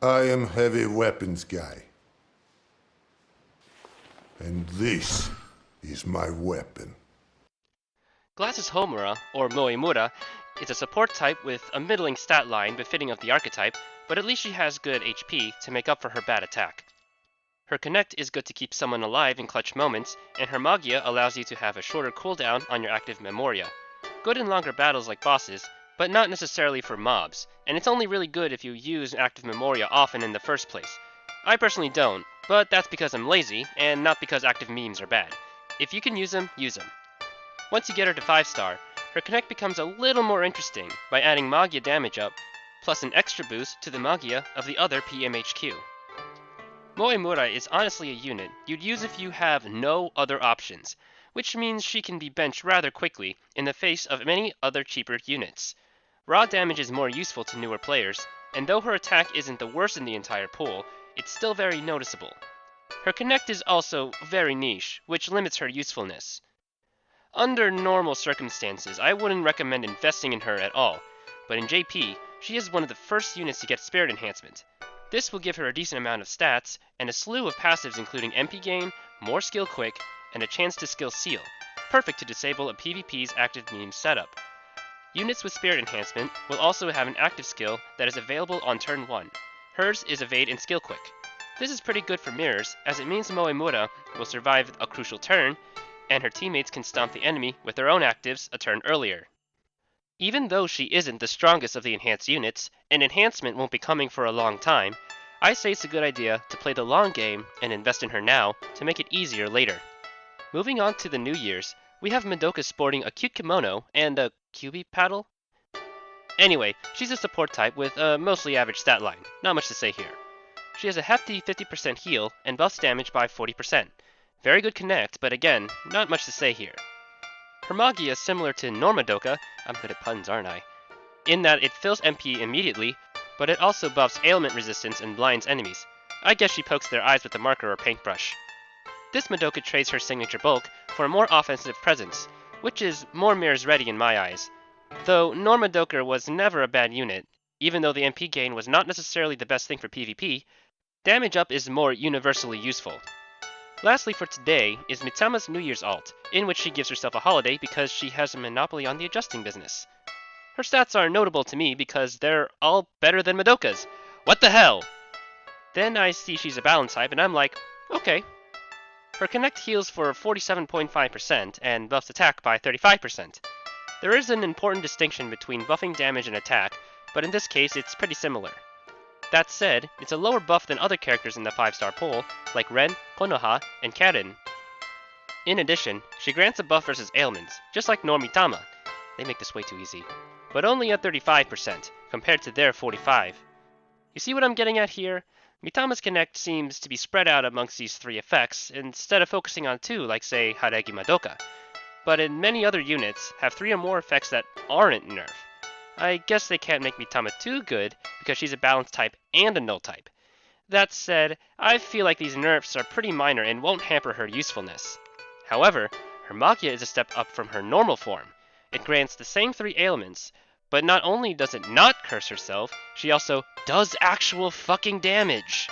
I am heavy weapons guy. And this is my weapon. Glass's Homura, or Moemura, is a support type with a middling stat line befitting of the archetype, but at least she has good HP to make up for her bad attack. Her Connect is good to keep someone alive in clutch moments, and her Magia allows you to have a shorter cooldown on your active Memoria. Good in longer battles like bosses, but not necessarily for mobs, and it's only really good if you use active Memoria often in the first place. I personally don't, but that's because I'm lazy, and not because active memes are bad. If you can use them, use them. Once you get her to 5-star, her Connect becomes a little more interesting by adding Magia damage up, plus an extra boost to the Magia of the other PMHQ. Moemura is honestly a unit you'd use if you have no other options, which means she can be benched rather quickly in the face of many other cheaper units. Raw damage is more useful to newer players, and though her attack isn't the worst in the entire pool, it's still very noticeable. Her Connect is also very niche, which limits her usefulness. Under normal circumstances, I wouldn't recommend investing in her at all, but in JP, she is one of the first units to get Spirit Enhancement. This will give her a decent amount of stats, and a slew of passives including MP gain, more skill quick, and a chance to skill seal, perfect to disable a PvP's active meme setup. Units with Spirit Enhancement will also have an active skill that is available on turn 1. Hers is Evade and Skill Quick. This is pretty good for mirrors, as it means Moemura will survive a crucial turn, and her teammates can stomp the enemy with their own actives a turn earlier. Even though she isn't the strongest of the enhanced units, and enhancement won't be coming for a long time, I say it's a good idea to play the long game and invest in her now to make it easier later. Moving on to the New Year's, we have Madoka sporting a cute kimono and a QB paddle? Anyway, she's a support type with a mostly average stat line, not much to say here. She has a hefty 50% heal and buffs damage by 40%. Very good connect, but again, not much to say here. Her Magia is similar to Normadoka, I'm good at puns aren't I, in that it fills MP immediately, but it also buffs ailment resistance and blinds enemies. I guess she pokes their eyes with a marker or paintbrush. This Madoka trades her signature bulk for a more offensive presence, which is more mirrors ready in my eyes. Though Normadoka was never a bad unit, even though the MP gain was not necessarily the best thing for PvP, damage up is more universally useful. Lastly for today is Mitama's New Year's alt, in which she gives herself a holiday because she has a monopoly on the adjusting business. Her stats are notable to me because they're all better than Madoka's. What the hell? Then I see she's a balance type and I'm like, okay. Her Connect heals for 47.5% and buffs attack by 35%. There is an important distinction between buffing damage and attack, but in this case it's pretty similar. That said, it's a lower buff than other characters in the 5-star pool, like Ren, Konoha, and Karin. In addition, she grants a buff versus ailments, just like Normitama. They make this way too easy. But only at 35%, compared to their 45%. You see what I'm getting at here? Mitama's Connect seems to be spread out amongst these 3 effects, instead of focusing on 2 like say Haregi Madoka. But in many other units, have 3 or more effects that aren't nerf. I guess they can't make Mitama too good, because she's a balance type and a null type. That said, I feel like these nerfs are pretty minor and won't hamper her usefulness. However, her Magia is a step up from her normal form. It grants the same 3 ailments, but not only does it not curse herself, she also does actual fucking damage!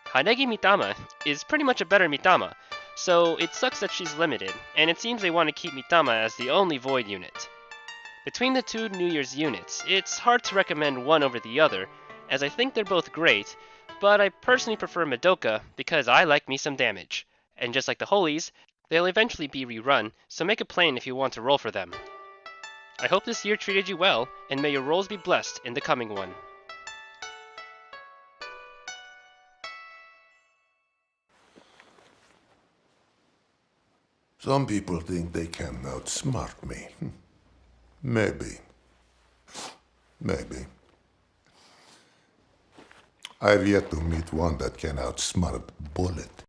Hanegi Mitama is pretty much a better Mitama, so it sucks that she's limited, and it seems they want to keep Mitama as the only Void unit. Between the 2 New Year's units, it's hard to recommend one over the other, as I think they're both great, but I personally prefer Madoka because I like me some damage. And just like the Holies, they'll eventually be rerun, so make a plan if you want to roll for them. I hope this year treated you well, and may your rolls be blessed in the coming one. Some people think they can outsmart me. Maybe. Maybe. I've yet to meet one that can outsmart Bullet.